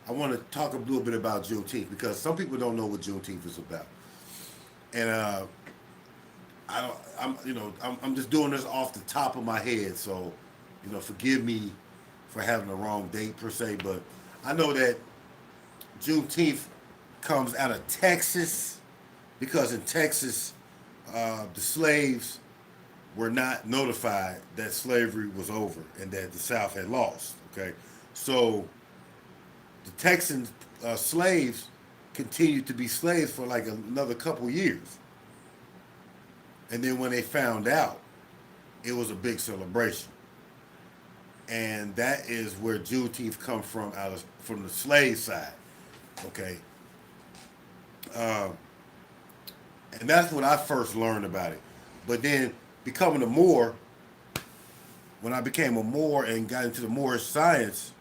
I want to talk a little bit about Juneteenth because some people don't know what Juneteenth is about, and I don't. I'm just doing this off the top of my head, so forgive me for having the wrong date per se, but I know that Juneteenth comes out of Texas because in Texas, the slaves were not notified that slavery was over and that the South had lost. Okay, so the Texan slaves continued to be slaves for like another couple years, and then when they found out, it was a big celebration, and that is where Juneteenth comes from, from the slave side. Okay, um, and that's when I first learned about it. But then becoming a Moor, when I became a Moor and got into the Moorish science,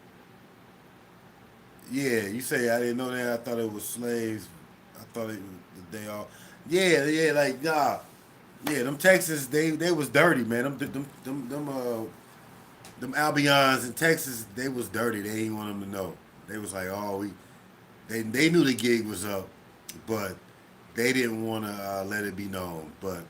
yeah, you say I didn't know that. I thought it was slaves. I thought they all. Yeah, yeah, like nah. Yeah, them Texas, they was dirty, man. Them Albions in Texas, they was dirty. They didn't want them to know. They was like, oh, they knew the gig was up, but they didn't want to let it be known. But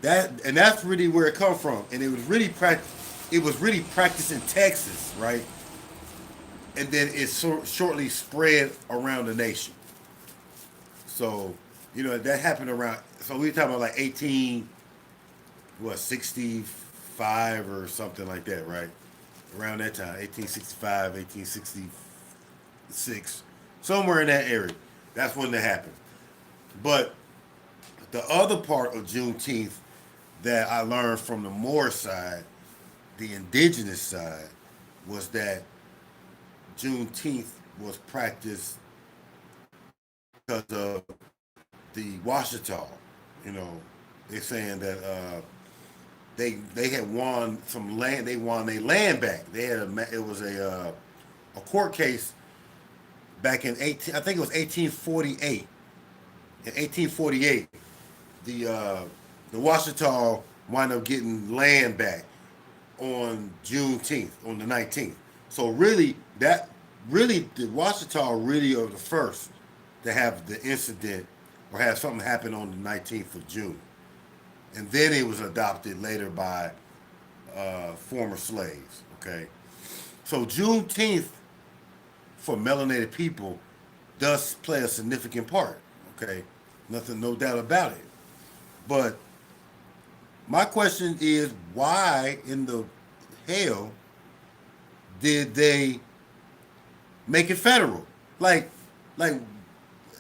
and that's really where it come from. And it was really practiced in Texas, right? And then it shortly spread around the nation. So that happened around. So we were talking about like 65 or something like that, right? Around that time, 1865, 1866, somewhere in that area. That's when that happened. But the other part of Juneteenth that I learned from the Moor side, the indigenous side, was that Juneteenth was practiced because of the Washita. You know, they're saying that they had won some land. They won their land back. It was a court case back in 1848. In 1848, the Washita wound up getting land back on Juneteenth, on the 19th. So the Washita really are the first to have the incident or have something happen on the 19th of June. And then it was adopted later by former slaves. Okay, so Juneteenth for melanated people does play a significant part. Okay, no doubt about it. But my question is, why in the hell did they make it federal? Like,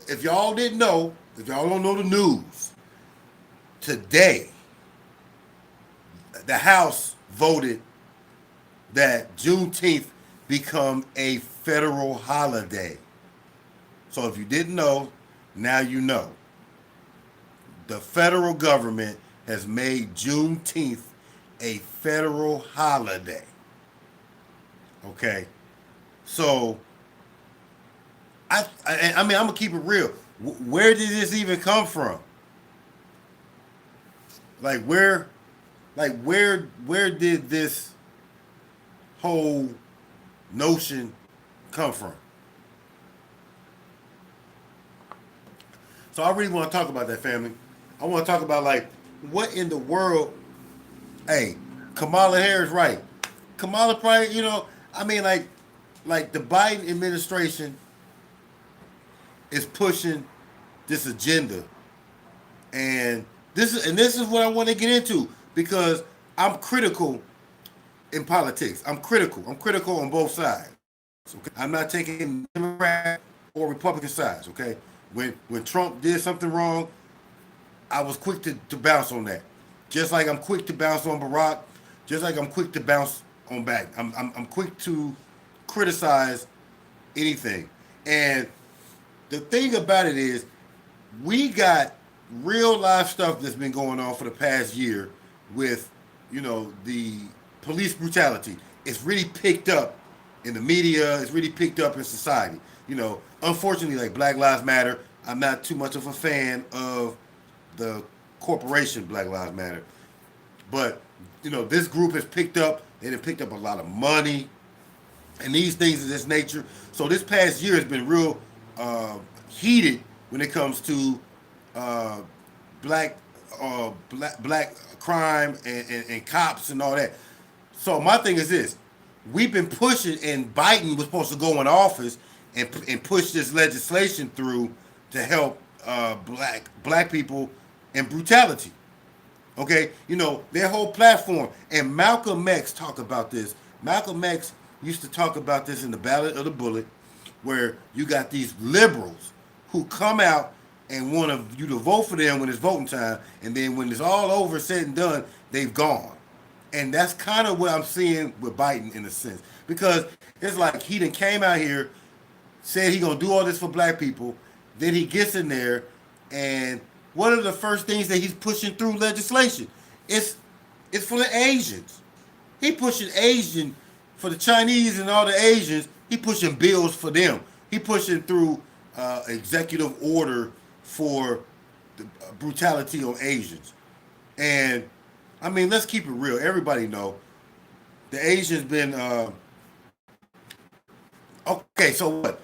if y'all didn't know, if y'all don't know the news, today the House voted that Juneteenth become a federal holiday. So if you didn't know, now you know. The federal government has made Juneteenth a federal holiday. Okay, so I mean I'm gonna keep it real. Where did this even come from? Like where did this whole notion come from? So I really want to talk about that, family. I want to talk about like what in the world. Hey, Kamala Harris, right? Kamala probably, I mean, like the Biden administration is pushing this agenda, and this is what I want to get into because I'm critical in politics. I'm critical. I'm critical on both sides. Okay, I'm not taking Democrat or Republican sides. Okay, when Trump did something wrong, I was quick to bounce on that. Just like I'm quick to bounce on Barack, just like I'm quick to bounce on back. I'm quick to criticize anything. And the thing about it is, we got real life stuff that's been going on for the past year with, the police brutality. It's really picked up in the media. It's really picked up in society. Unfortunately, like Black Lives Matter, I'm not too much of a fan of the corporation Black Lives Matter. But, this group has picked up, they have picked up a lot of money. and these things of this nature. So this past year has been real heated when it comes to uh, black, black crime and cops and all that. So my thing is this: we've been pushing, and Biden was supposed to go in office and push this legislation through to help black people in brutality. Okay, you know their whole platform, and Malcolm X talked about this. Malcolm X used to talk about this in the Ballad of the Bullet, where you got these liberals who come out and want you to vote for them when it's voting time, and then when it's all over, said and done, they've gone. And that's kind of what I'm seeing with Biden in a sense, because it's like he done came out here, said he gonna do all this for black people, then he gets in there, and what are the first things that he's pushing through legislation? It's it's for the Asians. He pushing Asian for the Chinese and all the Asians. He pushing bills for them. He pushing through executive order for the brutality on Asians. And I mean, let's keep it real. Everybody know the Asians been okay. So what?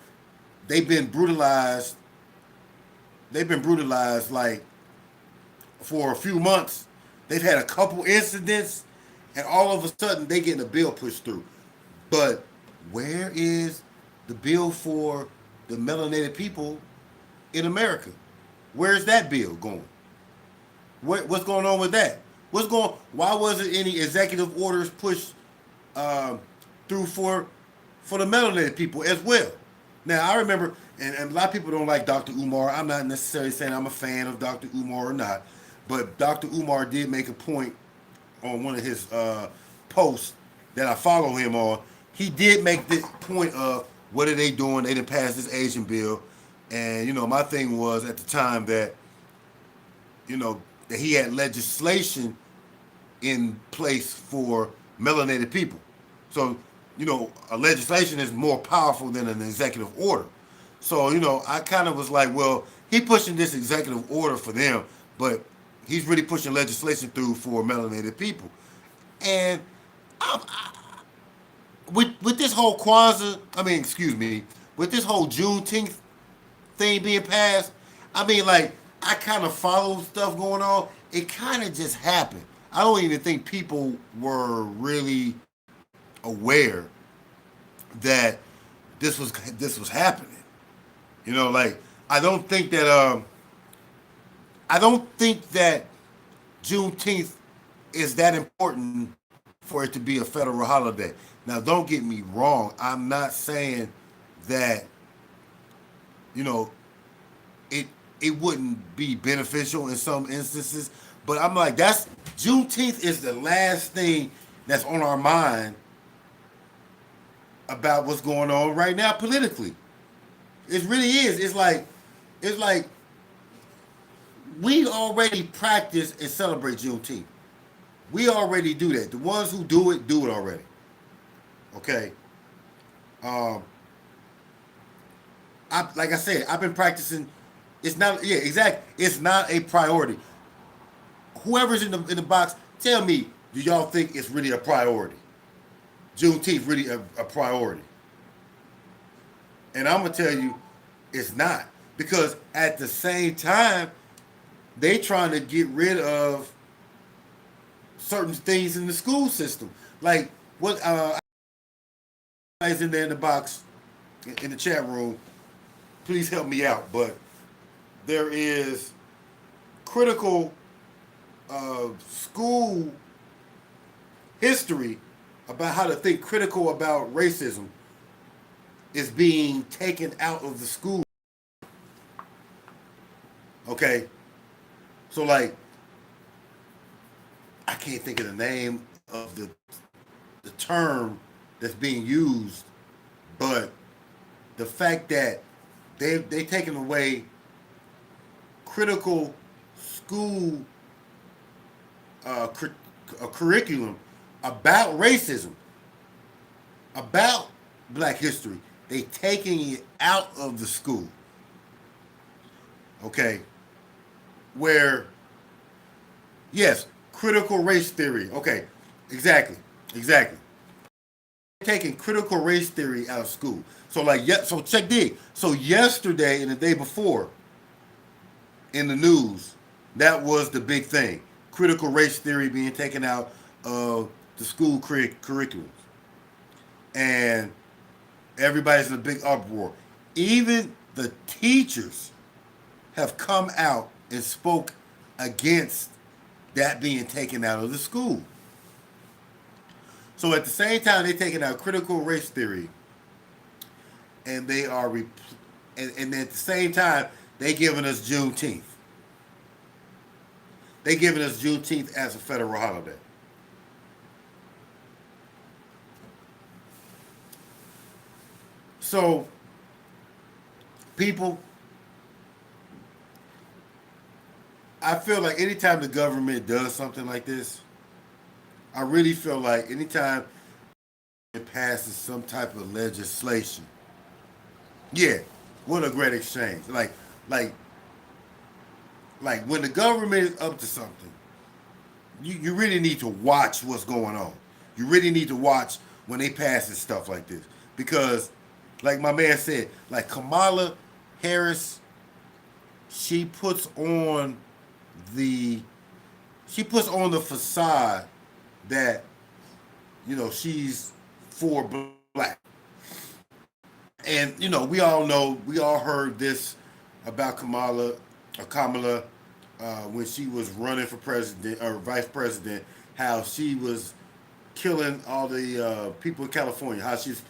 They've been brutalized. They've been brutalized like for a few months. They've had a couple incidents, and all of a sudden they getting a bill pushed through. But where is the bill for the melanated people in America? Where's that bill going? What's going on with that? What's going? Why wasn't any executive orders pushed um, through for the melanated people as well? Now I remember, and a lot of people don't like Dr. Umar. I'm not necessarily saying I'm a fan of Dr. Umar or not, but Dr. Umar did make a point on one of his posts that I follow him on. He did make the point of what are they doing? They didn't pass this Asian bill, and you know my thing was at the time that you know that he had legislation in place for melanated people. So, you know, a legislation is more powerful than an executive order. So, you know, I kind of was like, well, he pushing this executive order for them, but he's really pushing legislation through for melanated people. And with this whole Kwanzaa, I mean, excuse me, with this whole Juneteenth thing being passed, I mean, like, I kind of followed stuff going on. It kind of just happened. I don't even think people were really aware that this was happening. You know, like I don't think that Juneteenth is that important for it to be a federal holiday. Now, don't get me wrong. I'm not saying that you know it it wouldn't be beneficial in some instances, but I'm like that's Juneteenth is the last thing that's on our mind about what's going on right now politically. It really is. It's like we already practice and celebrate Juneteenth. We already do that. The ones who do it already. Okay. Um, like I said, I've been practicing. It's not. Yeah, exactly. It's not a priority. Whoever's in the box, tell me, do y'all think it's really a priority? Juneteenth really a priority? And I'm gonna tell you, it's not, because at the same time they trying to get rid of certain things in the school system. Like what is in there in the box in the chat room? Please help me out. But there is critical school history about how to think critical about racism is being taken out of the school. Okay, so like I can't think of the name of the term that's being used, but the fact that they taken away critical school curriculum about racism, about Black history. They taking it out of the school. Okay, where yes, critical race theory. Okay, exactly, exactly. taking critical race theory out of school. So like, yeah, so check this. So yesterday and the day before in the news, that was the big thing. Critical race theory being taken out of the school curriculums. And everybody's in a big uproar. Even the teachers have come out and spoke against that being taken out of the school. So at the same time, they're taking out critical race theory, and they are, and at the same time, they giving us Juneteenth. They giving us Juneteenth as a federal holiday. So, people, I feel like anytime the government does something like this, I really feel like anytime it passes some type of legislation, yeah, what a great exchange. Like, like when the government is up to something, you really need to watch what's going on. You really need to watch when they pass stuff like this. Because, like my man said, like Kamala Harris, she puts on the the facade that, you know, she's for black. And, you know, we all heard this about Kamala, when she was running for president or vice president, how she was killing all the people in California, how she's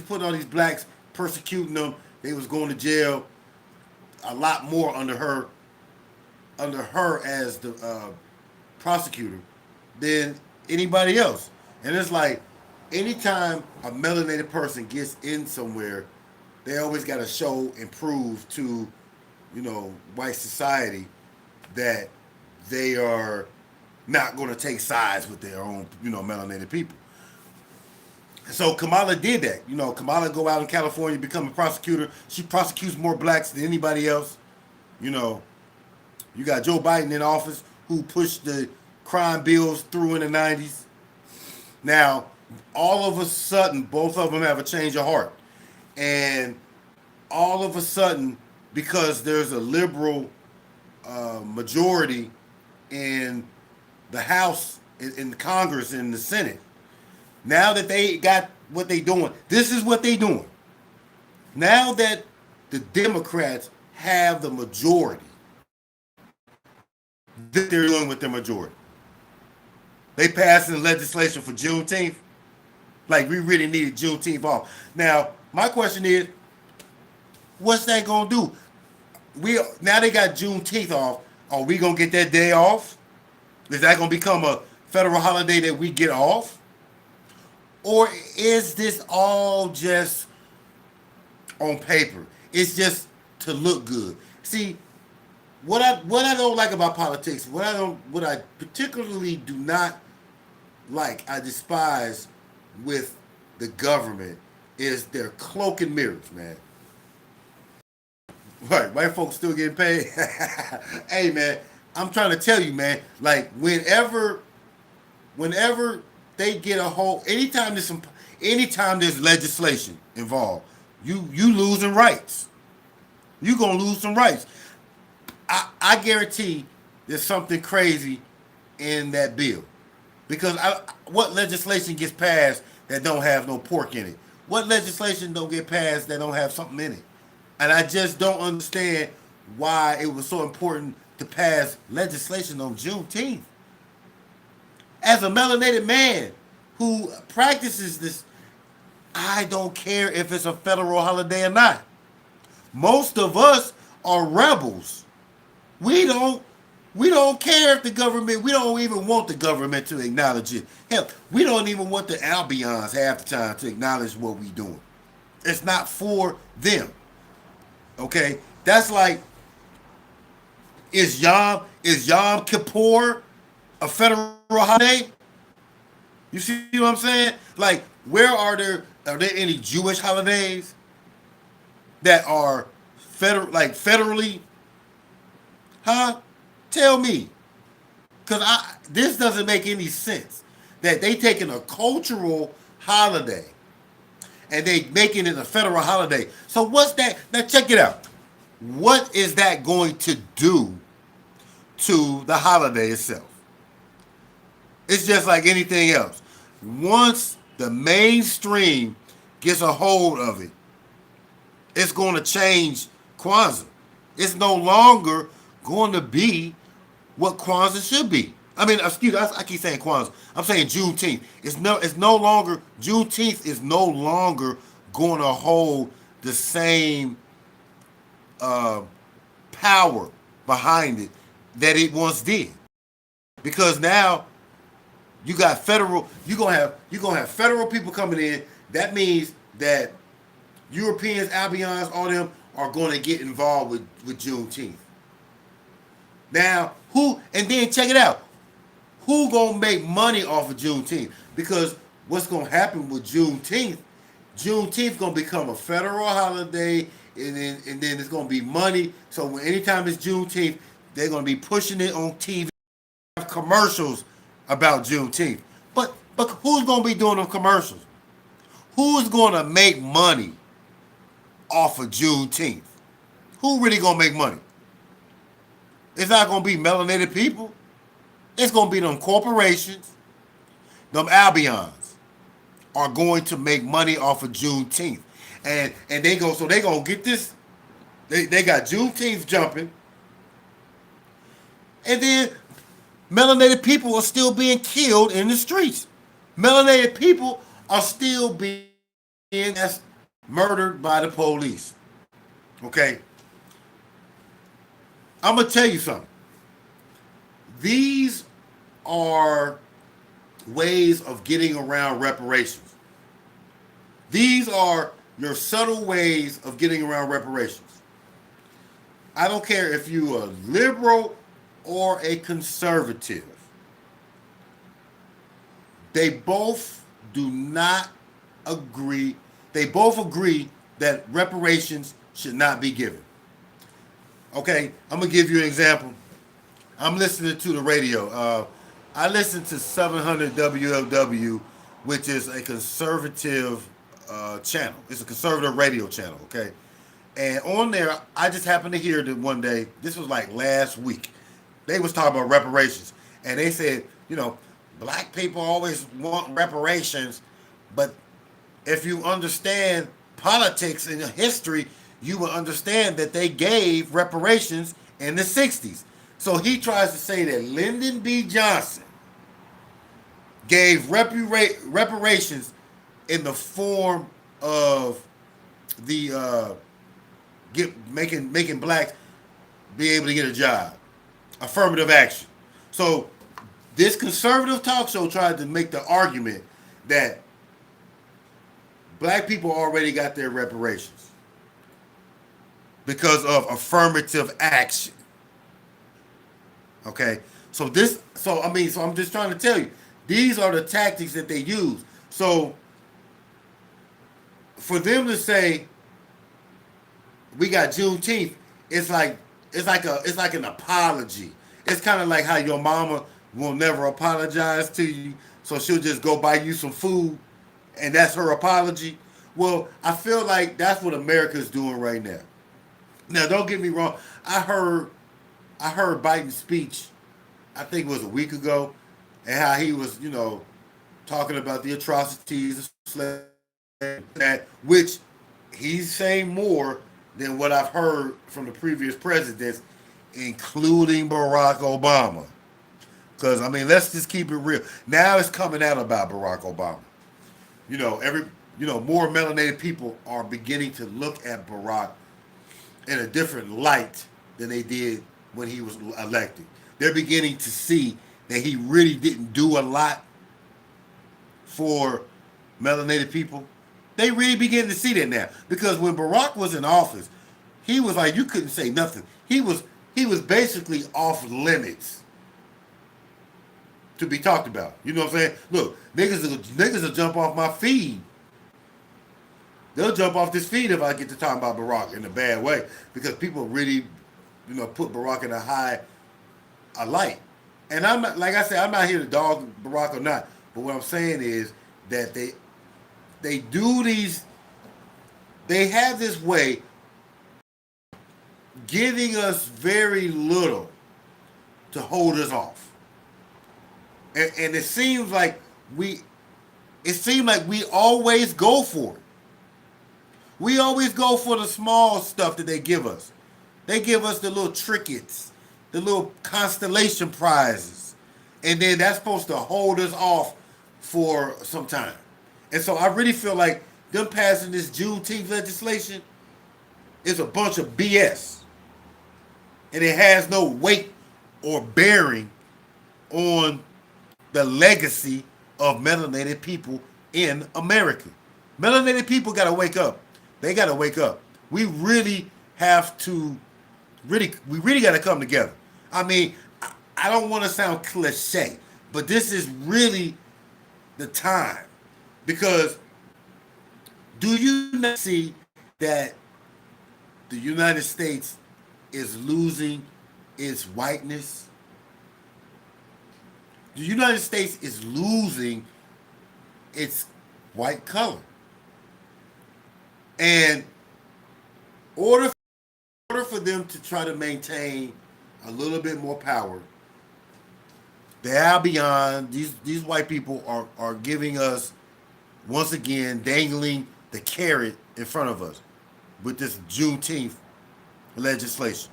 putting all these blacks, persecuting them. They was going to jail a lot more under her as the prosecutor than anybody else. And it's like anytime a melanated person gets in somewhere, they always got to show and prove to, you know, white society that they are not going to take sides with their own, you know, melanated people. So Kamala did that. You know, Kamala go out in California, become a prosecutor. She prosecutes more blacks than anybody else. You know, you got Joe Biden in office who pushed the crime bills through in the 90s. Now, all of a sudden, both of them have a change of heart. And all of a sudden, because there's a liberal majority in the House, in Congress, in the Senate, now that they got what they doing, this is what they doing. Now that the Democrats have the majority, that they're doing with their majority. They passing legislation for Juneteenth. Like, we really needed Juneteenth off. Now, my question is, what's that gonna do? Now they got Juneteenth off. Are we gonna get that day off? Is that gonna become a federal holiday that we get off? Or is this all just on paper? It's just to look good. See, what I don't like about politics, what I particularly do not like, I despise with the government, is their cloak and mirrors, man. Right, white folks still getting paid. Hey, man, I'm trying to tell you, man. Like whenever they get a whole, anytime there's legislation involved, you losing rights. You gonna lose some rights. I guarantee there's something crazy in that bill, because what legislation gets passed that don't have no pork in it? What legislation don't get passed that don't have something in it? And I just don't understand why it was so important to pass legislation on Juneteenth. As a melanated man who practices this, I don't care if it's a federal holiday or not. Most of us are rebels. We don't care if the government, we don't even want the government to acknowledge it. Hell, we don't even want the Albions half the time to acknowledge what we're doing. It's not for them. Okay? That's like, is Yom Kippur a federal holiday? You see what I'm saying? Like, where are there any Jewish holidays that are federally? Huh? Tell me. Because this doesn't make any sense. That they taking a cultural holiday and they making it a federal holiday. So what's that? Now check it out. What is that going to do to the holiday itself? It's just like anything else. Once the mainstream gets a hold of it, it's going to change Kwanzaa. It's no longer going to be what Kwanzaa should be. I mean, excuse me, I keep saying Kwanzaa. I'm saying Juneteenth. It's no longer, Juneteenth is no longer going to hold the same power behind it that it once did. Because now you're gonna have federal people coming in. That means that Europeans, Albions, all them are going to get involved with Juneteenth. Now, and then check it out. Who gonna make money off of Juneteenth? Because what's gonna happen with Juneteenth gonna become a federal holiday, and then it's gonna be money. So anytime it's Juneteenth, they're gonna be pushing it on TV, commercials about Juneteenth. But who's gonna be doing them commercials? Who's gonna make money off of Juneteenth? Who really gonna make money? It's not gonna be melanated people. It's gonna be them corporations, them Albions are going to make money off of Juneteenth. And they gonna get this. They got Juneteenth jumping. And then melanated people are still being killed in the streets. Melanated people are still being murdered by the police. Okay? I'm going to tell you something. These are ways of getting around reparations. These are your subtle ways of getting around reparations. I don't care if you're a liberal or a conservative. They both do not agree. They both agree that reparations should not be given. Okay, I'm going to give you an example. I'm listening to the radio. I listen to 700 WLW, which is a conservative channel. It's a conservative radio channel, okay? And on there, I just happened to hear that one day, this was like last week, they was talking about reparations. And they said, black people always want reparations, but if you understand politics and history, you will understand that they gave reparations in the 60s. So he tries to say that Lyndon B. Johnson gave reparations in the form of the making blacks be able to get a job. Affirmative action. So this conservative talk show tried to make the argument that black people already got their reparations because of affirmative action. Okay? So I'm just trying to tell you, these are the tactics that they use. So for them to say we got Juneteenth, it's like an apology. It's kind of like how your mama will never apologize to you, so she'll just go buy you some food, and that's her apology. Well, I feel like that's what America's doing right now. Now, don't get me wrong. I heard Biden's speech, I think it was a week ago, and how he was, talking about the atrocities of slavery, which he's saying more than what I've heard from the previous presidents, including Barack Obama. Because, let's just keep it real. Now it's coming out about Barack Obama. More melanated people are beginning to look at Barack in a different light than they did when he was elected. They're beginning to see that he really didn't do a lot for melanated people. They really begin to see that now. Because when Barack was in office, he was like, you couldn't say nothing. He was basically off limits to be talked about. You know what I'm saying? Look, niggas will jump off my feed. They'll jump off this feed if I get to talk about Barack in a bad way, because people really, put Barack in a light. And I'm not, like I said, I'm not here to dog Barack or not. But what I'm saying is that they do these they have this way giving us very little to hold us off. And we it seems like we always go for it. We always go for the small stuff that they give us. They give us the little trinkets, the little constellation prizes. And then that's supposed to hold us off for some time. And so I really feel like them passing this Juneteenth legislation is a bunch of BS. And it has no weight or bearing on the legacy of melanated people in America. Melanated people got to wake up. They got to wake up. We really have to, we really got to come together. I mean, I don't want to sound cliche, but this is really the time. Because do you not see that the United States is losing its whiteness? The United States is losing its white color. And order for them to try to maintain a little bit more power, they are beyond, these white people are giving us, once again, dangling the carrot in front of us with this Juneteenth legislation.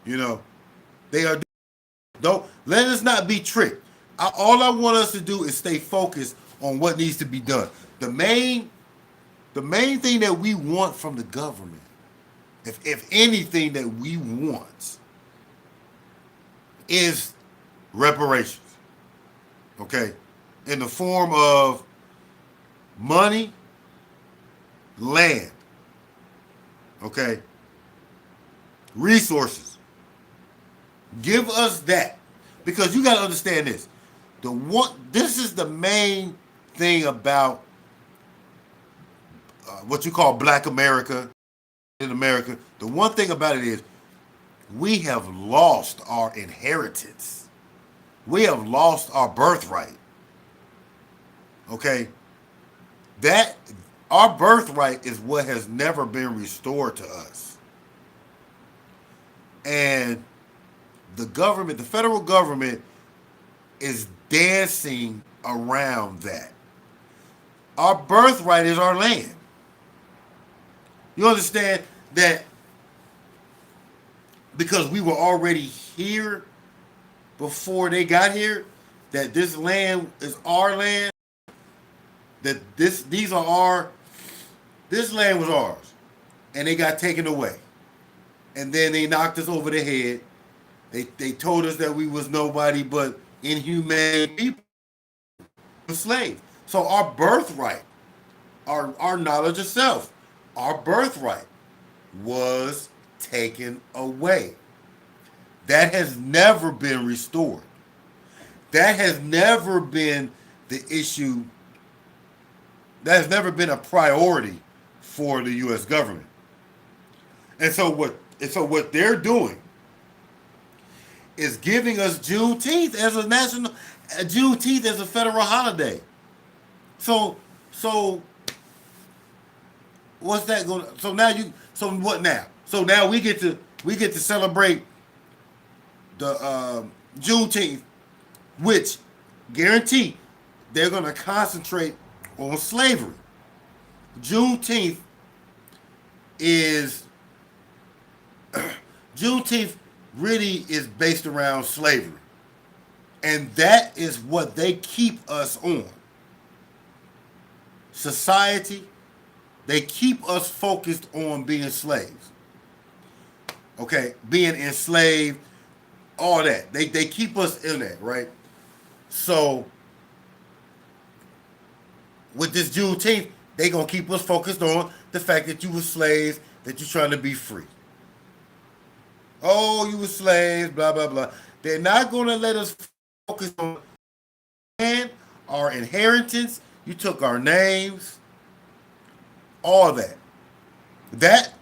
You know, they are, don't, let us not be tricked. All I want us to do is stay focused on what needs to be done. The main thing that we want from the government, if anything that we want, is reparations. Okay? In the form of money, land, okay, resources. Give us that, because you got to understand this. This is the main thing about what you call Black America in America. The one thing about it is we have lost our inheritance. We have lost our birthright. Okay? That our birthright is what has never been restored to us. And the government, the federal government, is dancing around that. Our birthright is our land. You understand that because we were already here before they got here, that this land is our land, that this land was ours, and they got taken away. And then they knocked us over the head. They told us that we was nobody but inhumane people, slaves. So our birthright, our knowledge of self, our birthright was taken away. That has never been restored. That has never been the issue. That has never been a priority for the U.S. government. And so what they're doing is giving us Juneteenth as Juneteenth as a federal holiday. So what's that going to, so what now? So now we get to celebrate the Juneteenth, which guarantee they're going to concentrate on slavery. Juneteenth really is based around slavery. And that is what they keep us on. Society, they keep us focused on being slaves. Okay, being enslaved, all that. They keep us in that, right? So with this Juneteenth, they gonna keep us focused on the fact that you were slaves, that you're trying to be free. Oh, you were slaves, blah, blah, blah. They're not gonna let us focus on our inheritance. You took our names, all that. That,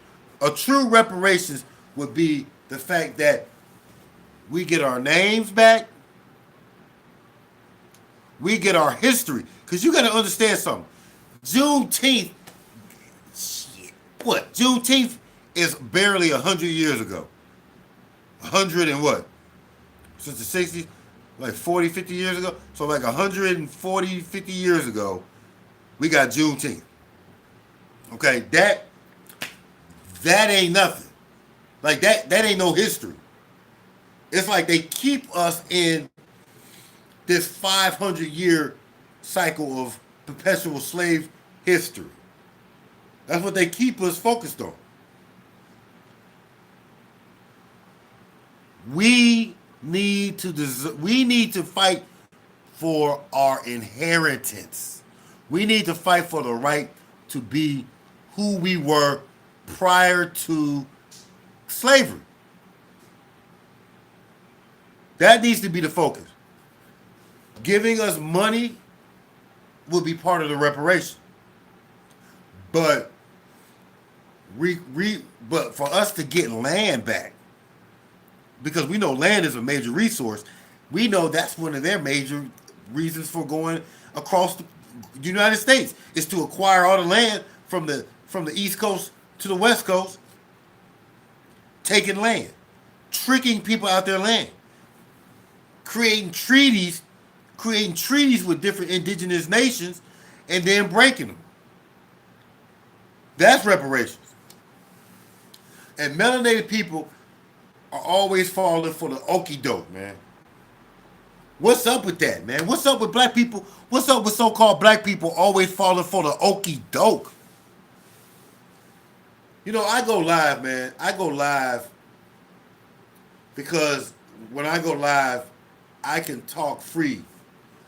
a true reparations would be the fact that we get our names back, we get our history. Because you got to understand something. Juneteenth What? Juneteenth is barely 100 years ago. 100 and what? Since the 60s? Like 40, 50 years ago? So like 140, 50 years ago, we got Juneteenth. Okay, that ain't nothing. Like that ain't no history. It's like they keep us in this 500-year cycle of perpetual slave history. That's what they keep us focused on. We we need to fight for our inheritance. We need to fight for the right to be who we were prior to slavery. That needs to be the focus. Giving us money will be part of the reparation. But but for us to get land back, because we know land is a major resource, we know that's one of their major reasons for going across the United States is to acquire all the land from the East Coast to the West Coast, taking land, tricking people out their land, creating treaties with different indigenous nations, and then breaking them. That's reparations. And melanated people are always falling for the okie doke, man. What's up with that, man? What's up with black people? What's up with so-called black people always falling for the okie doke? You know, I go live, man. I go live because when I go live, I can talk free.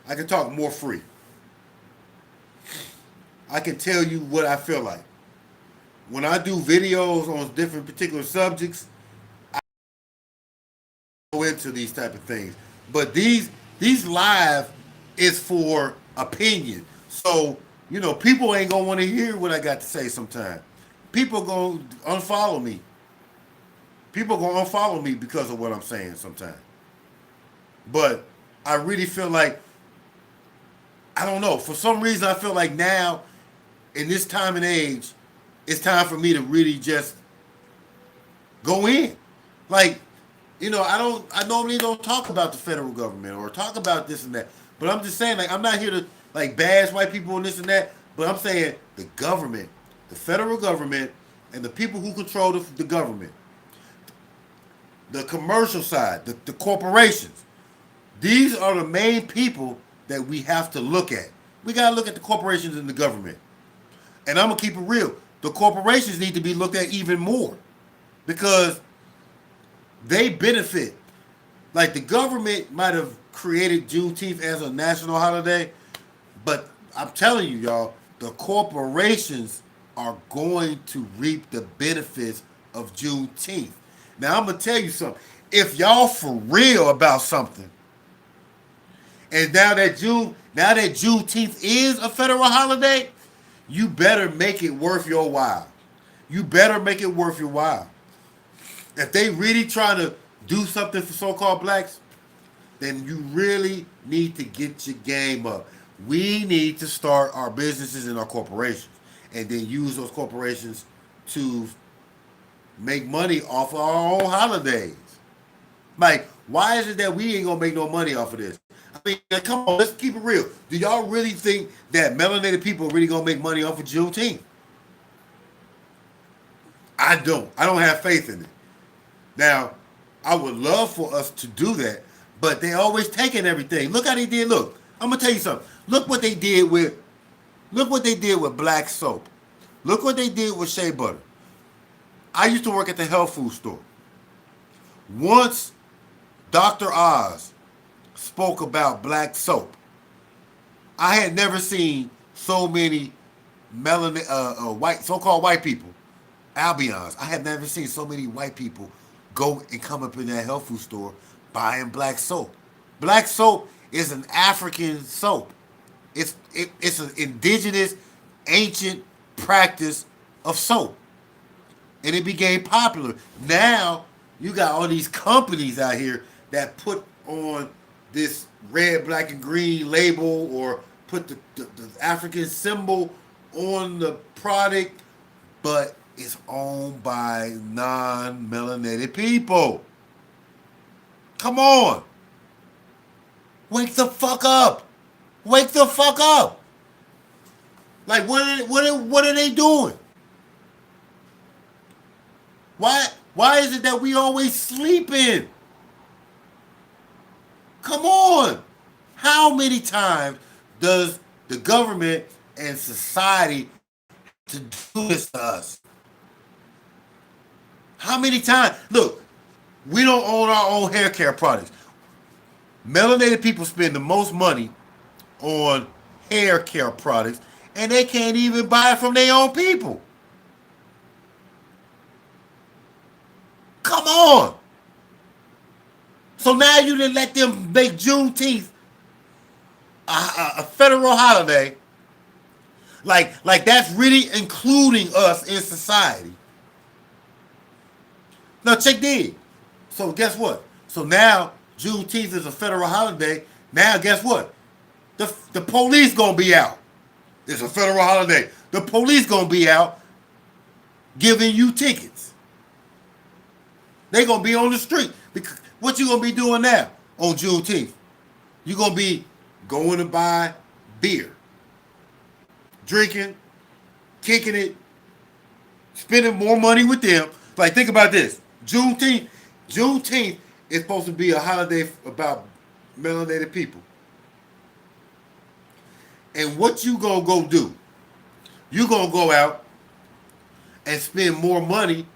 I can talk more free. I can tell you what I feel like. When I do videos on different particular subjects, I go into these type of things. But these live is for opinion. So, you know, people ain't gonna want to hear what I got to say sometimes. People gonna unfollow me. People gonna unfollow me because of what I'm saying sometimes. But I really feel like, I don't know, for some reason I feel like now, in this time and age, it's time for me to really just go in. Like, you know, I normally don't talk about the federal government or talk about this and that. But I'm just saying, like, I'm not here to like bash white people and this and that. But I'm saying the government, the federal government, and the people who control the government, the commercial side, the corporations, these are the main people that we have to look at. We got to look at the corporations and the government. And I'm going to keep it real. The corporations need to be looked at even more because they benefit. Like the government might have created Juneteenth as a national holiday, but I'm telling you, y'all, the corporations are going to reap the benefits of Juneteenth. Now, I'm going to tell you something. If y'all for real about something, and now that Juneteenth is a federal holiday, you better make it worth your while. You better make it worth your while. If they really trying to do something for so-called blacks, then you really need to get your game up. We need to start our businesses and our corporations and then use those corporations to make money off of our own holidays. Like, why is it that we ain't gonna make no money off of this? I mean, come on, let's keep it real. Do y'all really think that melanated people are really gonna make money off of Juneteenth? I don't. I don't have faith in it. Now, I would love for us to do that, but they always taking everything. Look how they did. Look, I'm gonna tell you something. Look what they did with black soap. Look what they did with shea butter. I used to work at the health food store. Once Dr. Oz spoke about black soap, I had never seen so many white, so-called white people, Albions. I had never seen so many white people go and come up in that health food store buying black soap. Black soap is an African soap. It's an indigenous, ancient practice of soap. And it became popular. Now, you got all these companies out here that put on this red, black, and green label or put the African symbol on the product, but is owned by non-melanated people. Come on. Wake the fuck up. Wake the fuck up. Like, what are they doing? Why is it that we always sleeping? Come on. How many times does the government and society have to do this to us? How many times? Look, we don't own our own hair care products. Melanated people spend the most money on hair care products, and they can't even buy it from their own people. Come on. So now you didn't let them make Juneteenth a federal holiday. Like that's really including us in society. Now check this. So guess what? So now Juneteenth is a federal holiday. Now guess what? The police gonna be out. It's a federal holiday. The police gonna be out giving you tickets. They gonna be on the street. Because what you gonna be doing now on Juneteenth? You gonna be going to buy beer, drinking, kicking it, spending more money with them. Like, think about this. Juneteenth is supposed to be a holiday about melanated people. And what you gonna go do? You gonna go out and spend more money.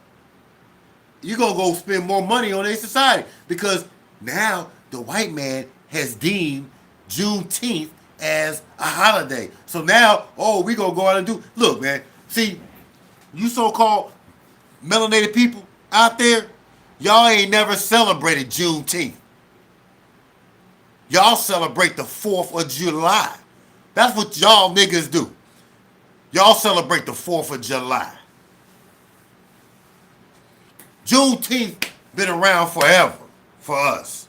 You gonna go spend more money on their society because now the white man has deemed Juneteenth as a holiday. So now, we gonna go out and do. Look, man. See, you so-called melanated people out there, y'all ain't never celebrated Juneteenth. Y'all celebrate the 4th of July. That's what y'all niggas do. Y'all celebrate the 4th of July. Juneteenth been around forever for us.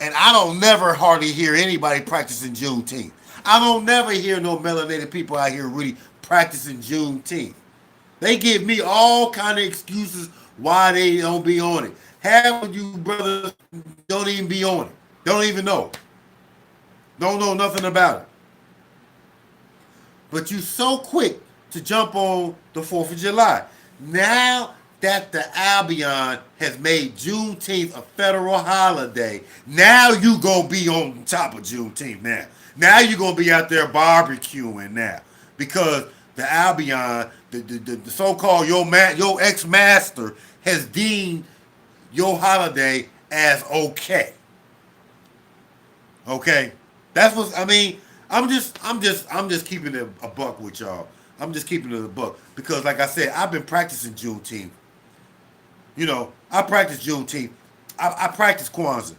And I don't never hardly hear anybody practicing Juneteenth. I don't never hear no melanated people out here really practicing Juneteenth. They give me all kind of excuses why they don't be on it. Half of you brothers don't even be on it. Don't even know. Don't know nothing about it. But you so quick to jump on the 4th of July. Now that the El-Amin has made Juneteenth a federal holiday, now you gonna be on top of Juneteenth now. Now you gonna be out there barbecuing now. Because the El-Amin, the so-called your ex-master has deemed your holiday as okay. Okay? That's what I mean. I'm just keeping it a buck with y'all. I'm just keeping it a buck. Because like I said, I've been practicing Juneteenth. You know, I practice Juneteenth. I practice Kwanzaa.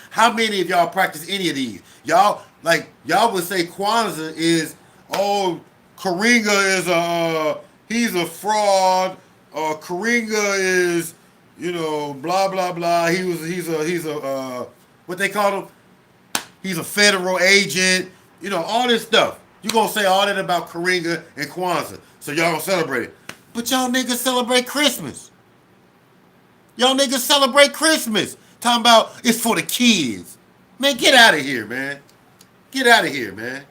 How many of y'all practice any of these? Y'all would say Kwanzaa is, Karinga is he's a fraud. Karinga is, blah blah blah. He's a what they call him? He's a federal agent. All this stuff. You gonna say all that about Karinga and Kwanzaa. So y'all gonna celebrate it. But y'all niggas celebrate Christmas. Y'all niggas celebrate Christmas. Talking about it's for the kids. Man, get out of here, man. Get out of here, man.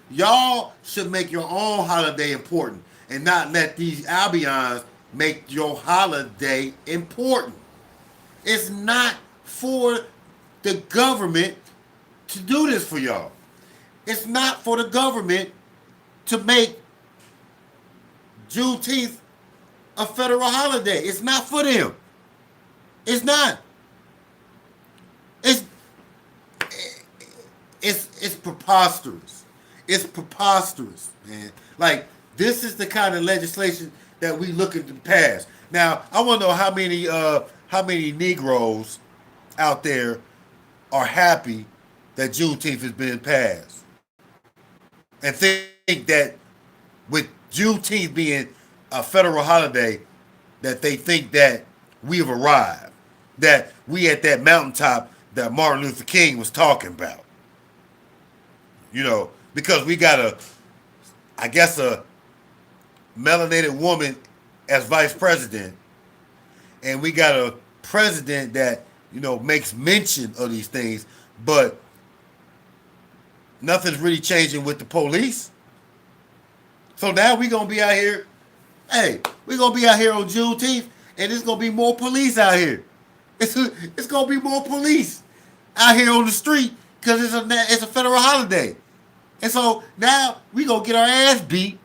Y'all should make your own holiday important and not let these El-Amins make your holiday important. It's not for the government to do this for y'all. It's not for the government to make Juneteenth a federal holiday. It's not for them. It's not. It's preposterous. It's preposterous, man. Like, this is the kind of legislation that we looking to pass. Now, I want to know how many Negroes out there are happy that Juneteenth has been passed, and think that with Juneteenth being a federal holiday, that they think that we've arrived, that we at that mountaintop that Martin Luther King was talking about. Because we got a melanated woman as vice president, and we got a president that makes mention of these things, but nothing's really changing with the police. So now we gonna be out here. Hey, we gonna be out here on Juneteenth, and there's gonna be more police out here. It's gonna be more police out here on the street because it's a federal holiday, and so now we gonna get our ass beat.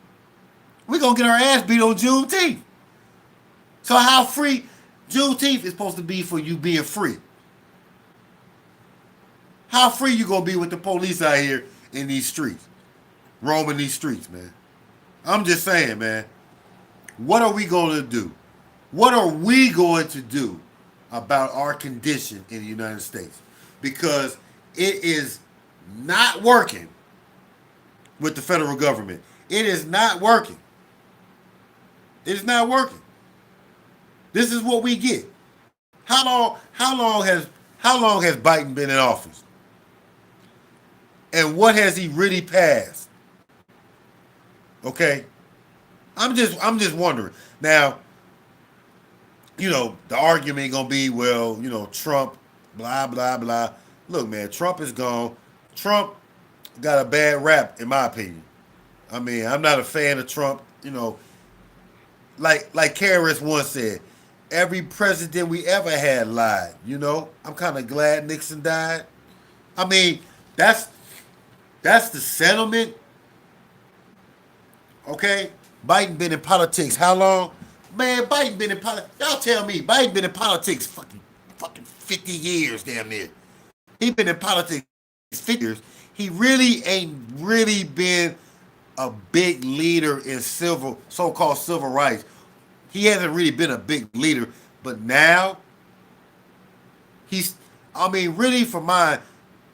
We gonna get our ass beat on Juneteenth. So how free Juneteenth is supposed to be for you being free? How free you gonna be with the police out here in these streets, roaming these streets, man? I'm just saying, man. What are we going to do? What are we going to do about our condition in the United States? Because it is not working with the federal government. It is not working. It is not working. This is what we get. How long has Biden been in office? And what has he really passed? Okay? I'm just wondering. Now, the argument gonna be, well, Trump, blah, blah, blah. Look, man, Trump is gone. Trump got a bad rap, in my opinion. I mean, I'm not a fan of Trump, like Karras once said, every president we ever had lied, I'm kind of glad Nixon died. I mean, that's the sentiment. Okay? Biden been in politics how long? Man, Biden been in politics. Y'all tell me, Biden been in politics fucking 50 years damn near. He been in politics 50 years. He really ain't really been a big leader in so-called civil rights. He hasn't really been a big leader, but now really for mine,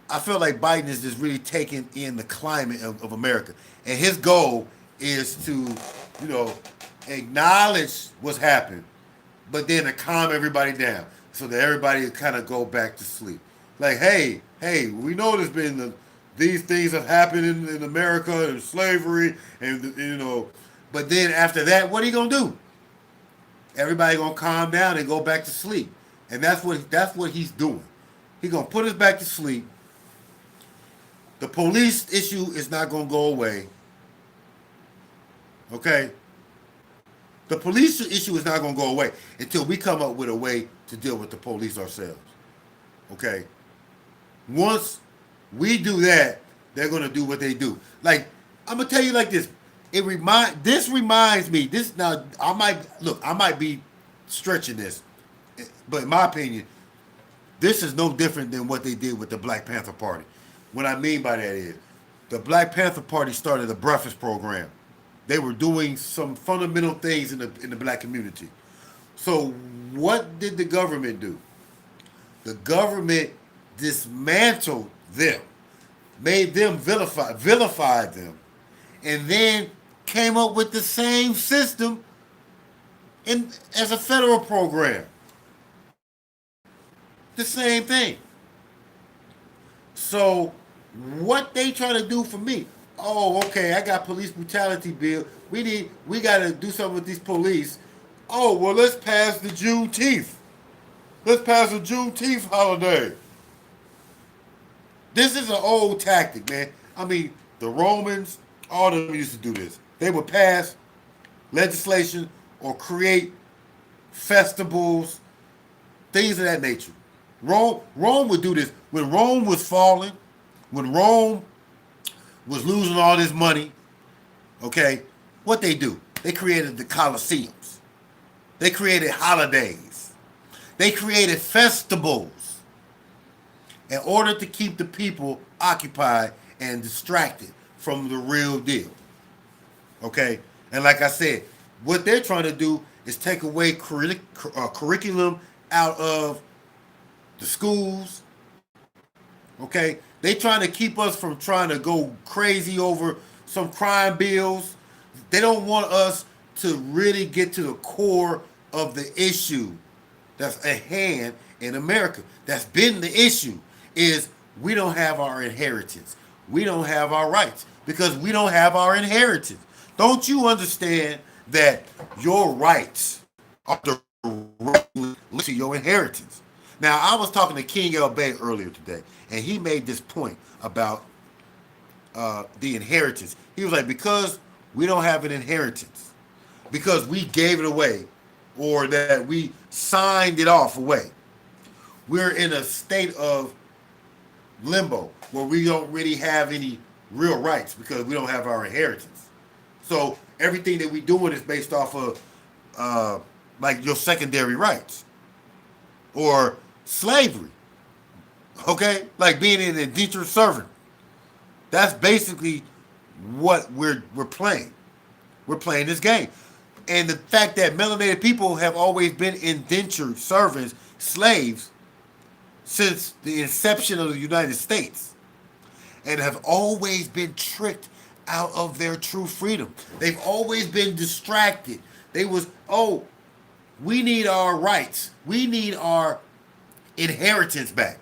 I feel like Biden is just really taking in the climate of America. And his goal is to, acknowledge what's happened, but then to calm everybody down so that everybody kind of go back to sleep. Like, hey, we know there's been these things have happened in America and slavery, and but then after that, what are you gonna do? Everybody gonna calm down and go back to sleep, and that's what he's doing. He's gonna put us back to sleep. The police issue is not gonna go away. Okay? The police issue is not going to go away until we come up with a way to deal with the police ourselves. Okay? Once we do that, they're going to do what they do. Like, I'm going to tell you like this. This reminds me, I might be stretching this, but in my opinion, this is no different than what they did with the Black Panther Party. What I mean by that is, the Black Panther Party started a breakfast program. They were doing some fundamental things in the black community. So what did the government do? The government dismantled them, made them vilified them, and then came up with the same system as a federal program. The same thing. So what they try to do for me? Oh, okay, I got police brutality bill. We got to do something with these police. Oh, well, let's pass the Juneteenth. Let's pass the Juneteenth holiday. This is an old tactic, man. I mean, the Romans, all of them used to do this. They would pass legislation or create festivals, things of that nature. Rome would do this. When Rome was falling, when Rome was losing all this money, okay, what they do? They created the Colosseums. They created holidays. They created festivals in order to keep the people occupied and distracted from the real deal. Okay? And like I said, what they're trying to do is take away curriculum out of the schools. Okay? They trying to keep us from trying to go crazy over some crime bills. They don't want us to really get to the core of the issue that's at hand in America. That's been the issue, is we don't have our inheritance. We don't have our rights because we don't have our inheritance. Don't you understand that your rights are directly linked to your inheritance. Now, I was talking to King El-Bay earlier today, and he made this point about the inheritance. He was like, because we don't have an inheritance, because we gave it away, or that we signed it off away, we're in a state of limbo where we don't really have any real rights because we don't have our inheritance. So everything that we doing is based off of like your secondary rights or slavery. Okay, like being an indentured servant. That's basically what we're playing. We're playing this game. And the fact that melanated people have always been indentured servants, slaves, since the inception of the United States, and have always been tricked out of their true freedom. They've always been distracted. They was, oh, we need our rights. We need our inheritance back.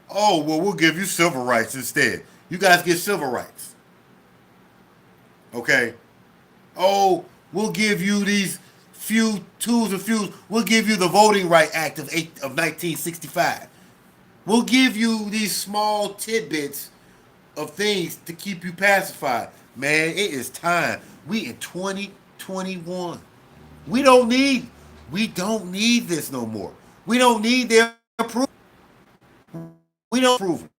Oh, well, we'll give you civil rights instead. You guys get civil rights. Okay? Oh, we'll give you these few tools and fews. We'll give you the Voting Right Act of 1965. We'll give you these small tidbits of things to keep you pacified. Man, it is time. We in 2021. We don't need this no more. We don't need their approval. We don't approve.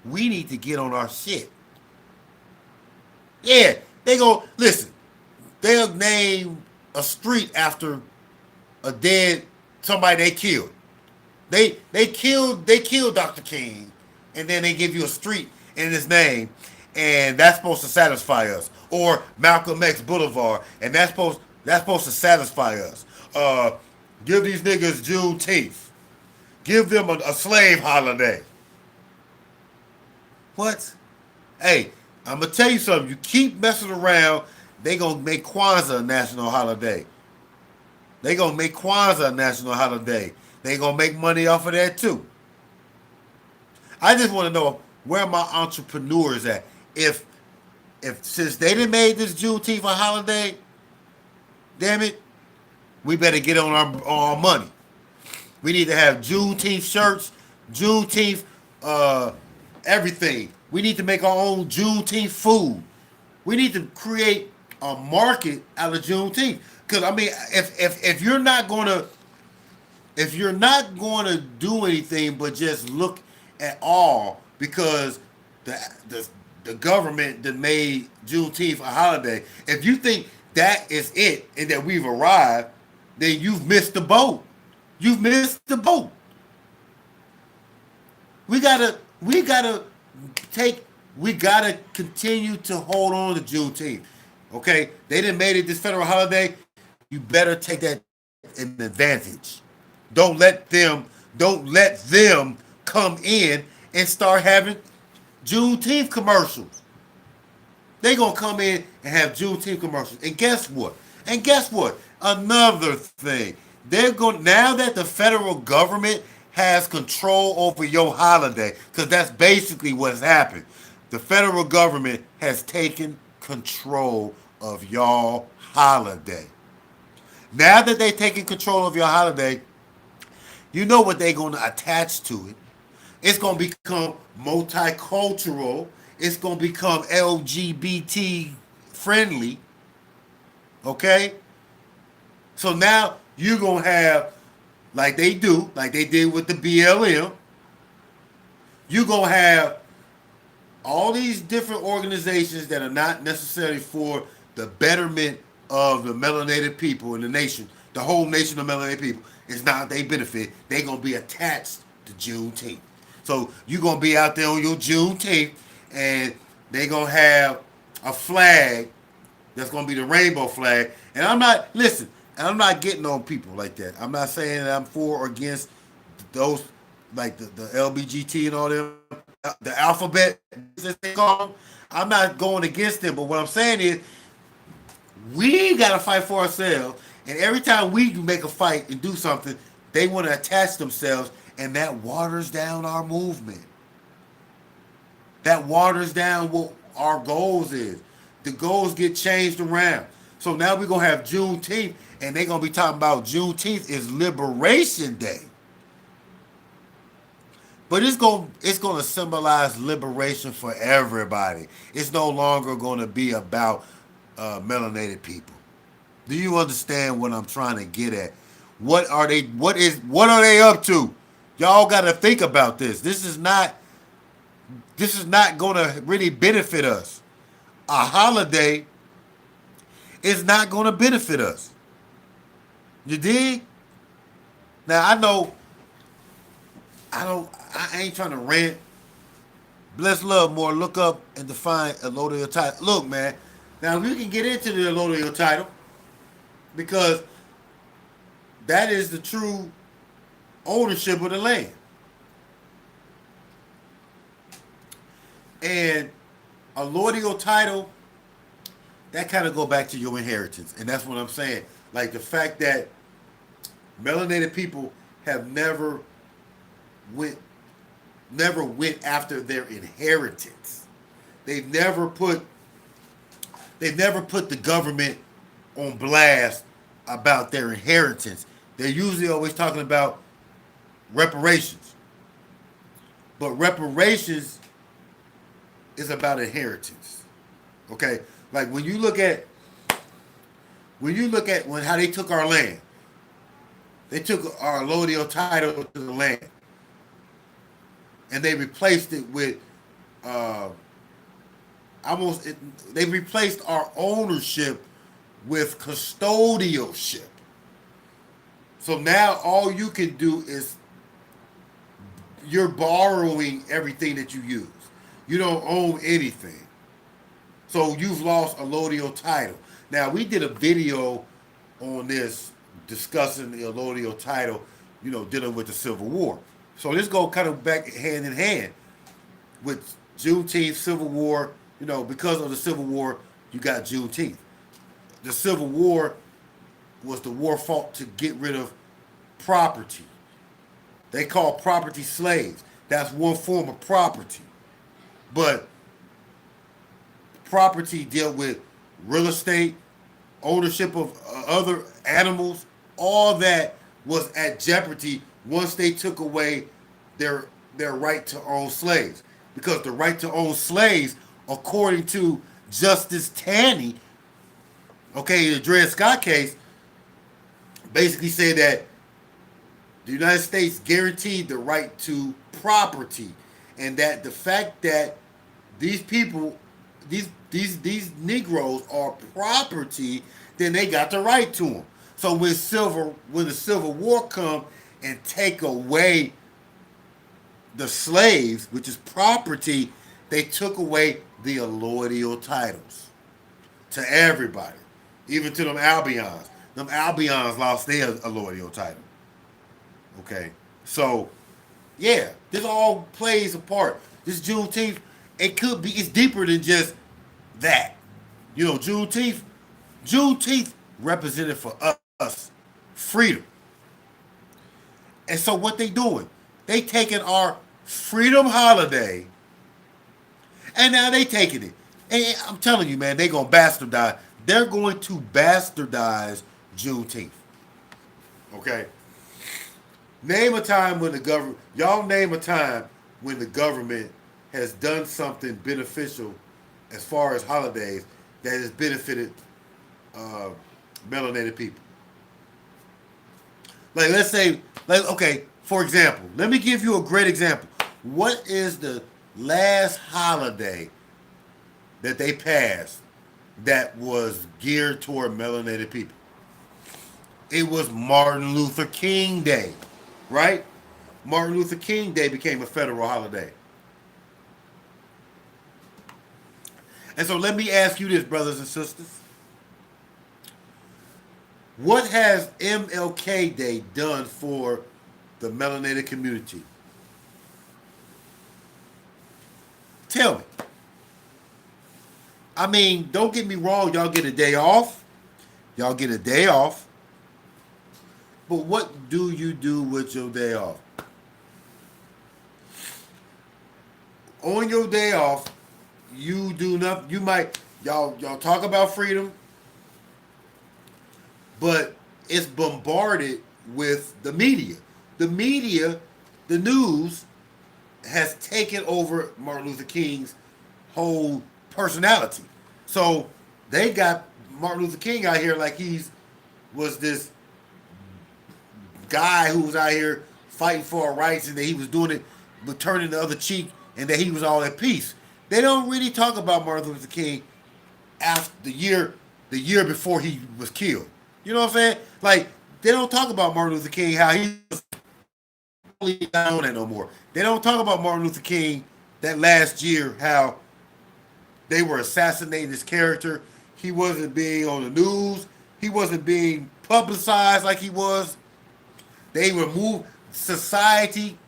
We need to get on our shit. Yeah, they go, listen, they'll name a street after a dead somebody they killed. They killed Dr. King, and then they give you a street in his name, and that's supposed to satisfy us. Or Malcolm X Boulevard, and that's supposed to satisfy us. Give these niggas Juneteenth. Give them a slave holiday. What? Hey, I'm gonna tell you something. You keep messing around, they gonna make Kwanzaa a national holiday. They gonna make Kwanzaa a national holiday. They gonna make money off of that too. I just want to know where my entrepreneurs at. If since they done made this Juneteenth a holiday, damn it, we better get on our money. We need to have Juneteenth shirts, Juneteenth everything. We need to make our own Juneteenth food. We need to create a market out of Juneteenth. Because I mean, if you're not gonna do anything but just look at all because the government that made Juneteenth a holiday, if you think that is it and that we've arrived, then you've missed the boat. You've missed the boat. We gotta continue to hold on to Juneteenth. Okay? They didn't made it this federal holiday. You better take that an advantage. Don't let them come in and start having Juneteenth commercials. They gonna come in and have Juneteenth commercials. And guess what? Another thing. They're going, now that the federal government has control over your holiday, because that's basically what's happened. The federal government has taken control of your holiday. Now that they've taken control of your holiday, you know what they're going to attach to it. It's going to become multicultural. It's going to become LGBT friendly. Okay? So now you're going to have, like they did with the BLM, you're going to have all these different organizations that are not necessarily for the betterment of the melanated people in the nation, the whole nation of melanated people. It's not they benefit. They're going to be attached to Juneteenth. So you're going to be out there on your Juneteenth, and they're going to have a flag that's going to be the rainbow flag. And I'm not getting on people like that. I'm not saying that I'm for or against those, like the LBGT and all them, the alphabet, as they call them. I'm not going against them, but what I'm saying is we got to fight for ourselves. And every time we make a fight and do something, they want to attach themselves, and that waters down our movement. That waters down what our goals is. The goals get changed around. So now we're gonna have Juneteenth, and they're gonna be talking about Juneteenth is Liberation Day. But it's gonna symbolize liberation for everybody. It's no longer gonna be about melanated people. Do you understand what I'm trying to get at? What are they up to? Y'all got to think about this. This is not going to really benefit us. A holiday is not going to benefit us. You dig? Now I know I ain't trying to rant. Bless love more. Look up and define a allodial title. Look, man. Now we can get into the allodial title because that is the true ownership of the land. And a allodial title, that kind of go back to your inheritance. And that's what I'm saying. Like the fact that melanated people have went never went after their inheritance. They've never put the government on blast about their inheritance. They're usually always talking about reparations. But reparations is about inheritance. Okay? Like when you look at how they took our land. They took our allodial title to the land. And they replaced it with they replaced our ownership with custodialship. So now all you can do is you're borrowing everything that you use. You don't own anything. So you've lost allodial title. Now we did a video on this discussing the allodial title, dealing with the Civil War. So this go kind of back hand in hand with Juneteenth, Civil War. Because of the Civil War, you got Juneteenth. The Civil War was the war fought to get rid of property. They call property slaves. That's one form of property. But property dealt with real estate, ownership of other animals. All that was at jeopardy once they took away their right to own slaves. Because the right to own slaves, according to Justice Taney, the Dred Scott case, basically said that the United States guaranteed the right to property, and that the fact that these people, these Negroes are property, then they got the right to them. So when the Civil War come and take away the slaves, which is property, they took away the allodial titles to everybody, even to them Albions. Them Albions lost their allodial title. Okay, so yeah, this all plays a part. This Juneteenth, it's deeper than just that. Juneteenth represented for us freedom. And so what they doing? They taking our freedom holiday, and now they taking it. And I'm telling you, man, they gonna bastardize. They're going to bastardize Juneteenth. Okay? Name a time when name a time when the government has done something beneficial as far as holidays that has benefited melanated people. Like, let's say, for example, let me give you a great example. What is the last holiday that they passed that was geared toward melanated people? It was Martin Luther King Day, right? Martin Luther King Day became a federal holiday. And so let me ask you this, brothers and sisters. What has MLK Day done for the melanated community? Tell me. I mean, don't get me wrong, y'all get a day off. Y'all get a day off. But what do you do with your day off? On your day off, you do nothing. Y'all talk about freedom. but it's bombarded with the media. The media, the news, has taken over Martin Luther King's whole personality. So they got Martin Luther King out here like he's was this guy who was out here fighting for our rights and that he was doing it but turning the other cheek and that he was all at peace. They don't really talk about Martin Luther King after the year before he was killed. You know what I'm saying? Like they don't talk about Martin Luther King how he was not on that no more. They don't talk about Martin Luther King that last year how they were assassinating his character. He wasn't being on the news. He wasn't being publicized like he was. They were moved society.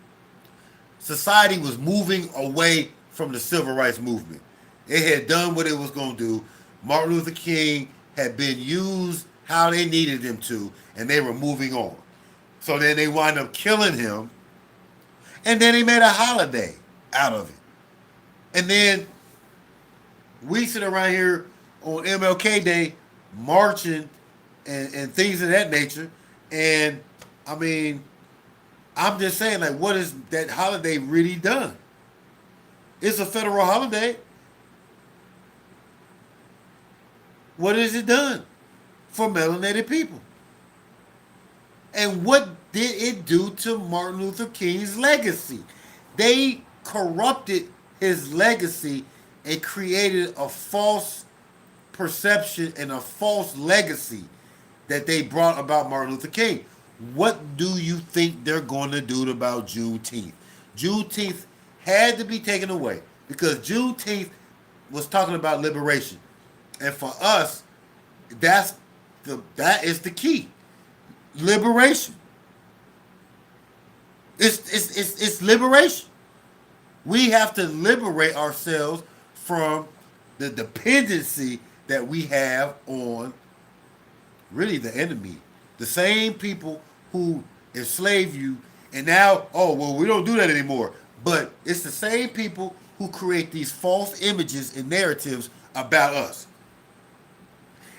Society was moving away from the civil rights movement. It had done what it was going to do. Martin Luther King had been used how they needed him to, and they were moving on. So then they wind up killing him, and then they made a holiday out of it. And then we sit around here on MLK Day marching and things of that nature. And I mean, I'm just saying, like, what is that holiday really done? It's a federal holiday. What has it done for melanated people? And what did it do to Martin Luther King's legacy? They corrupted his legacy and created a false perception and a false legacy that they brought about Martin Luther King. What do you think they're going to do about Juneteenth? Juneteenth had to be taken away because Juneteenth was talking about liberation. And for us, that is the key. Liberation. It's liberation. We have to liberate ourselves from the dependency that we have on really the enemy. The same people who enslave you and now, oh, well, we don't do that anymore. But it's the same people who create these false images and narratives about us.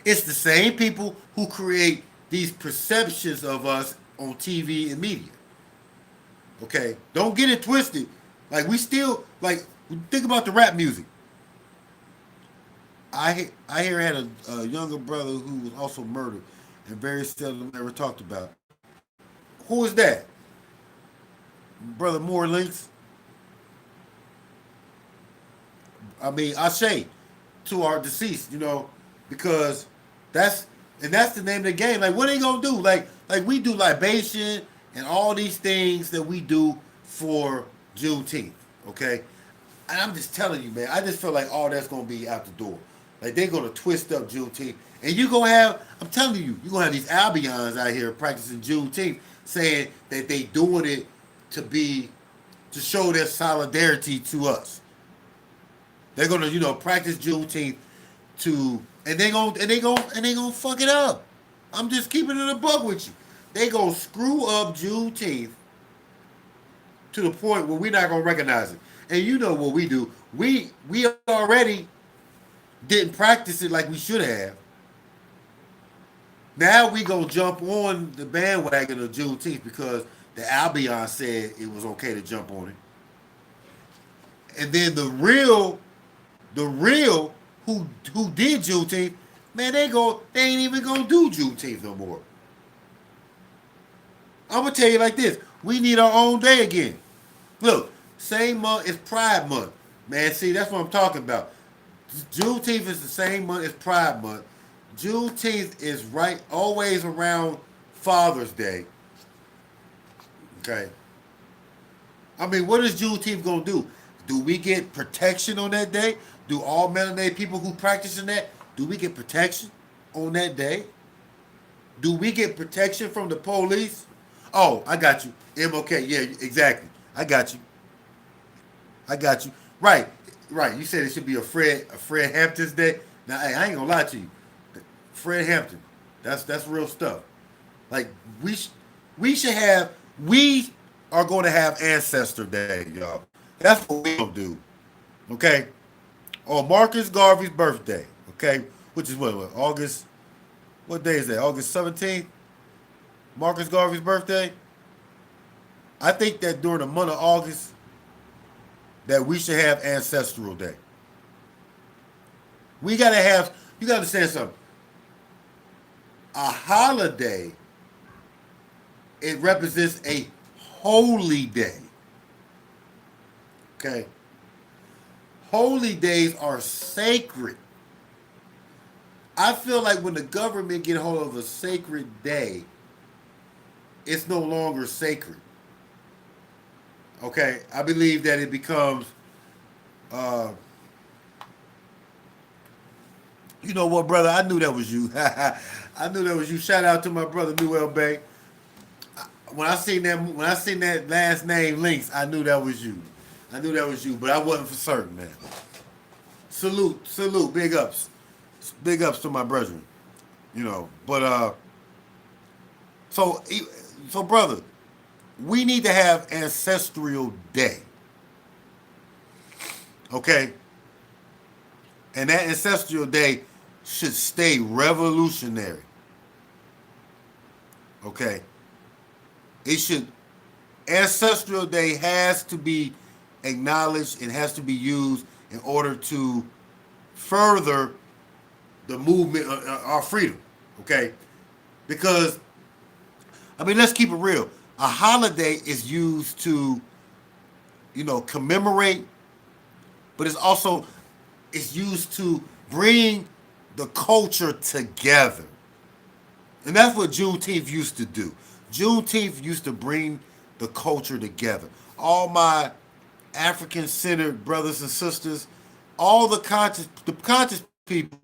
It's the same people who create these perceptions of us on TV and media. Okay? Don't get it twisted. Like, we still, like, think about the rap music. I hear I had a younger brother who was also murdered and very seldom ever talked about. Who is that? Brother Moore Links. I mean, Ashe to our deceased, because that's the name of the game. Like, what are they gonna do? Like we do libation and all these things that we do for Juneteenth, okay? And I'm just telling you, man, I just feel like all that's gonna be out the door. Like they're gonna twist up Juneteenth, and you gonna have, I'm telling you, you're gonna have these Albions out here practicing Juneteenth, saying that they doing it to show their solidarity to us. They're gonna, practice Juneteenth and they gonna fuck it up. I'm just keeping it a buck with you. They gonna screw up Juneteenth to the point where we're not gonna recognize it. And you know what we do? We already didn't practice it like we should have. Now we gonna jump on the bandwagon of Juneteenth because the Albion said it was okay to jump on it. And then the real who did Juneteenth, man, they ain't even gonna do Juneteenth no more. I'm gonna tell you like this: we need our own day again. Look, same month as Pride Month, man. See, that's what I'm talking about. Juneteenth is the same month as Pride Month. Juneteenth is always around Father's Day. Okay. I mean, what is Juneteenth gonna do? Do we get protection on that day? Do all melanated people who practice in that, do we get protection on that day? Do we get protection from the police? Oh, I got you. MLK, yeah, exactly. I got you. Right. You said it should be a Fred Hampton's Day. Now, hey, I ain't gonna lie to you. Fred Hampton, that's real stuff. Like we are going to have Ancestor Day, y'all. That's what we gonna do. Okay. On Marcus Garvey's birthday, okay, which is what August What day is that? August 17th? Marcus Garvey's birthday? I think that during the month of August that we should have Ancestral Day. We gotta have, you gotta understand something. A holiday, it represents a holy day. Okay? Holy days are sacred. I feel like when the government get hold of a sacred day, it's no longer sacred. Okay? I believe that it becomes, uh, you know what, brother? I knew that was you. I knew that was you. Shout out to my brother Newell Bay. When I seen that last name links, I knew that was you. I knew that was you, but I wasn't for certain, man. Salute, big ups to my brethren. You know, but so so brother, we need to have ancestral day, okay? And that ancestral day should stay revolutionary, okay? It should ancestral day has to be acknowledged and has to be used in order to further the movement of our freedom, okay? Because, I mean, let's keep it real. A holiday is used to, commemorate, but it's used to bring the culture together. And that's what Juneteenth used to do. Juneteenth used to bring the culture together. All my African-centered brothers and sisters, all the conscious people,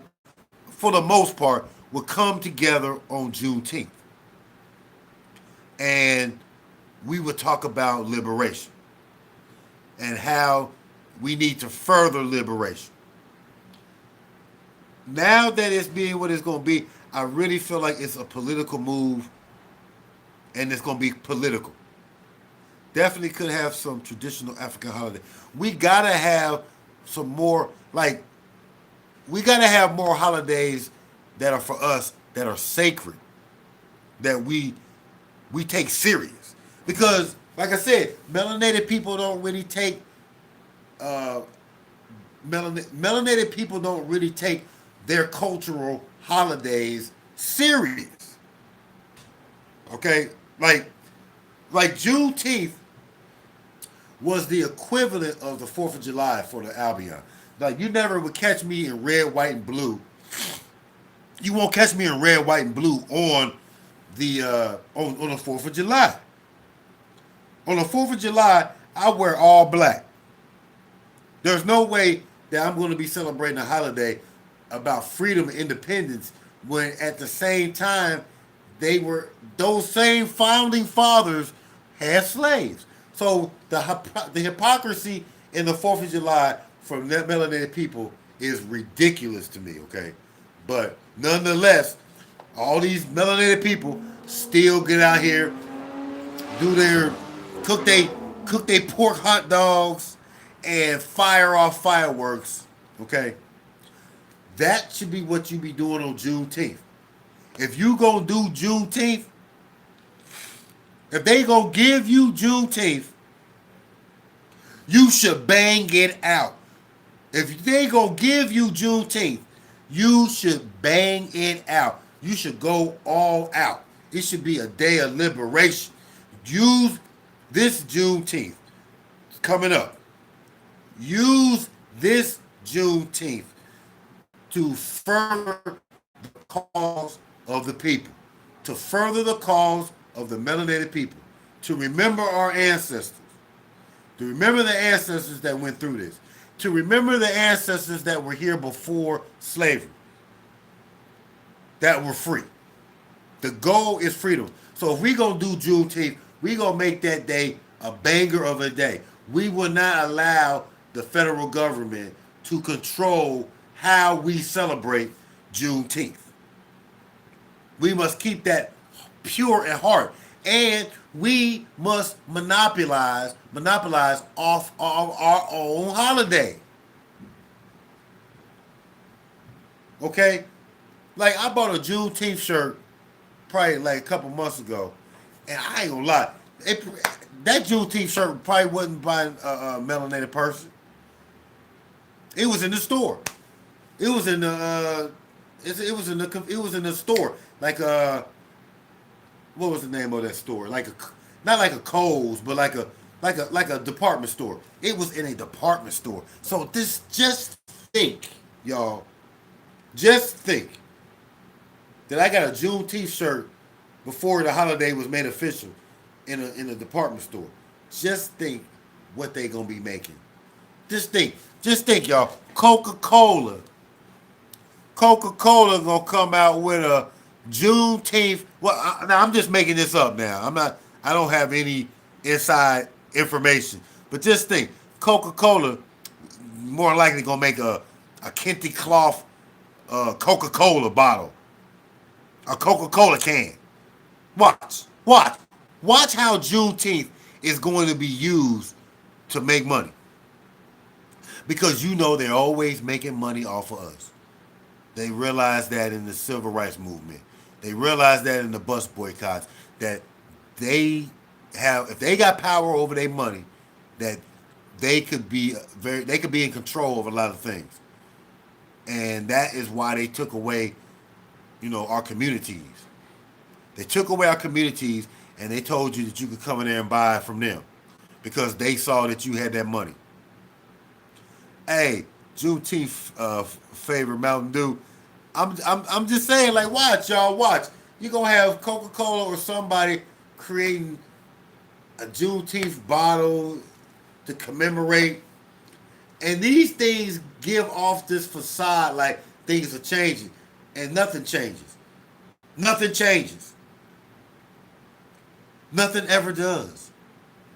for the most part, would come together on Juneteenth. And we would talk about liberation and how we need to further liberation. Now that it's being what it's going to be, I really feel like it's a political move and it's going to be political. Definitely could have some traditional African holiday. We got to have some more, we got to have more holidays that are for us, that are sacred, that we take serious. Because, like I said, melanated people don't really take, melanated people don't really take their cultural holidays serious. Okay? Like Juneteenth was the equivalent of the 4th of July for the El-Amin. Like, you never would catch me in red, white, and blue. You won't catch me in red, white, and blue on the on the 4th of July. On the 4th of July, I wear all black. There's no way that I'm going to be celebrating a holiday about freedom and independence when at the same time those same founding fathers had slaves. So the hypocrisy in the 4th of July from that melanated people is ridiculous to me, okay? But nonetheless, all these melanated people still get out here, cook they pork hot dogs and fire off fireworks, okay? That should be what you be doing on Juneteenth. If you gonna do Juneteenth, if they gonna give you Juneteenth, you should bang it out. If they gonna give you Juneteenth, you should bang it out. You should go all out. It should be a day of liberation. Use this Juneteenth coming up. Use this Juneteenth to further the cause of the people, to further the cause of the melanated people, to remember our ancestors, to remember the ancestors that went through this, to remember the ancestors that were here before slavery, that were free. The goal is freedom. So if we gonna do Juneteenth, we gonna make that day a banger of a day. We will not allow the federal government to control how we celebrate Juneteenth. We must keep that pure at heart. And we must monopolize off of our own holiday. Okay? Like I bought a Juneteenth shirt probably like a couple months ago, and I ain't gonna lie, it, that Juneteenth shirt probably wasn't by a melanated person. It was in the store. It was in the it was in the store. Like what was the name of that store? Like a not like a Kohl's, but like a department store. It was in a department store. So this just think, y'all, just think that I got a Juneteenth shirt before the holiday was made official in a department store. Just think what they gonna be making. Just think, y'all. Coca-Cola gonna come out with a Juneteenth. Well, now I'm just making this up. Now I'm not. I don't have any inside information. But just think, Coca-Cola more likely gonna make a kente cloth Coca-Cola bottle, a Coca-Cola can. Watch how Juneteenth is going to be used to make money. Because you know they're always making money off of us. They realized that in the civil rights movement. They realized that in the bus boycotts. That they have, if they got power over their money, that they could be in control of a lot of things. And that is why they took away, our communities. They took away our communities and they told you that you could come in there and buy from them because they saw that you had that money. Hey, Juneteenth favorite Mountain Dew. I'm just saying, like, watch, y'all, watch. You're gonna have Coca-Cola or somebody creating a Juneteenth bottle to commemorate, and these things give off this facade like things are changing, and nothing changes. Nothing changes. Nothing ever does.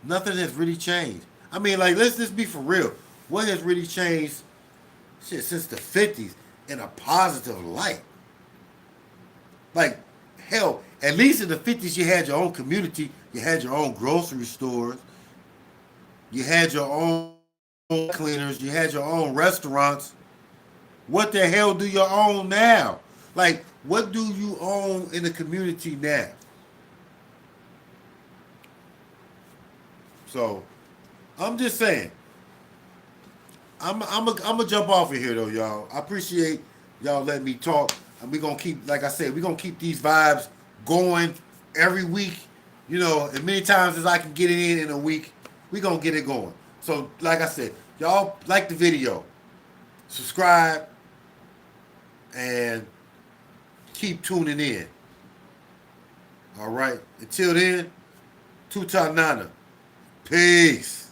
Nothing has really changed. I mean, like, let's just be for real. What has really changed, shit, since the 50s in a positive light? Like, hell, at least in the 50s you had your own community, you had your own grocery stores, you had your own cleaners, you had your own restaurants. What the hell do you own now? Like, what do you own in the community now? So, I'm just saying. I'm gonna jump off of here though, y'all. I appreciate y'all letting me talk, and we gonna keep, like I said, we gonna keep these vibes going every week. As many times as I can get it in a week, we gonna get it going. So, like I said, y'all like the video, subscribe, and keep tuning in. All right. Until then, Tutanana. Peace.